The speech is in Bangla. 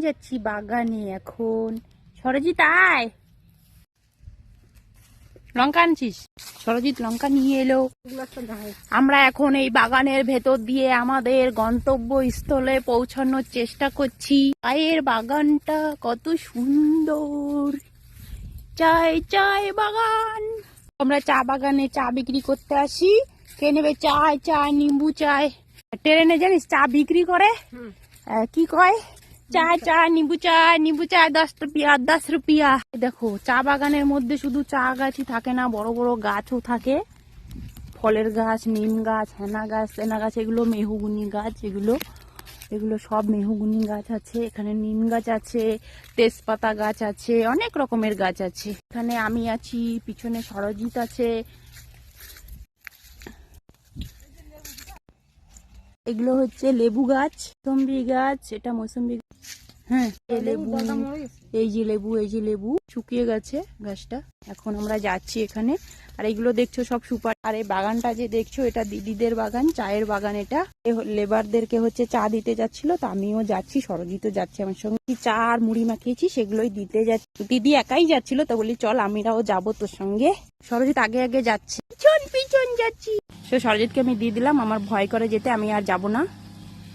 যাচ্ছি বাগানে এখন। সরজিৎ আয়, লঙ্কা আনছিস? সরজিৎ লঙ্কা নিয়ে এলো। আমরা এখন এই বাগানের ভেতর দিয়ে আমাদের গন্তব্যস্থলে পৌঁছানোর চেষ্টা করছি। চায়ের বাগানটা কত সুন্দর, চায় চায় বাগান। আমরা চা বাগানে চা বিক্রি করতে আসি। কে নেবে চায়? চায়, নিম্বু চায়। ট্রেনে জানিস চা বিক্রি করে কি কয়? চায় চায়, নিম্বু চায়, নিম্বু চায় 10 রুপিয়া, 10 রুপিয়া। দেখো চা বাগানের মধ্যে শুধু চা গাছই থাকে না, বড় বড় গাছও থাকে। ফলের গাছ, নিম গাছ, হেনা গাছ, তেনা গাছ, এগুলো মেহগুনি গাছ। এগুলো সব মেহগুনি গাছ আছে। এখানে নিম গাছ আছে, তেজপাতা গাছ আছে, অনেক রকমের গাছ আছে। এখানে আমি আছি, পিছনে সরজিৎ আছে। এগুলো হচ্ছে লেবু গাছ, মৌসম্বি গাছ। এটা মৌসম্বি, হ্যাঁ লেবু। এই যে লেবু শুকিয়ে গেছে গাছটা। এখন আমরা যাচ্ছি এখানে। আর এগুলো দেখছো সব সুপার। আর এই বাগানটা যে দেখছো এটা দিদিদের বাগান, চায়ের বাগান। এটা লেবারদেরকে হচ্ছে চা দিতে যাচ্ছিল, তো আমিও যাচ্ছি, সরজিৎও যাচ্ছে আমার সঙ্গে। চা আর মুড়ি মাখিয়েছি, সেগুলোই দিতে যাচ্ছি। দিদি একাই যাচ্ছিল, তো বলি চল আমরাও যাবো তোর সঙ্গে। সরজিৎ আগে আগে যাচ্ছে, পিছন পিছন যাচ্ছি। সরজিৎকে আমি দিয়ে দিলাম, আমার ভয় করে যেতে, আমি আর যাবো না।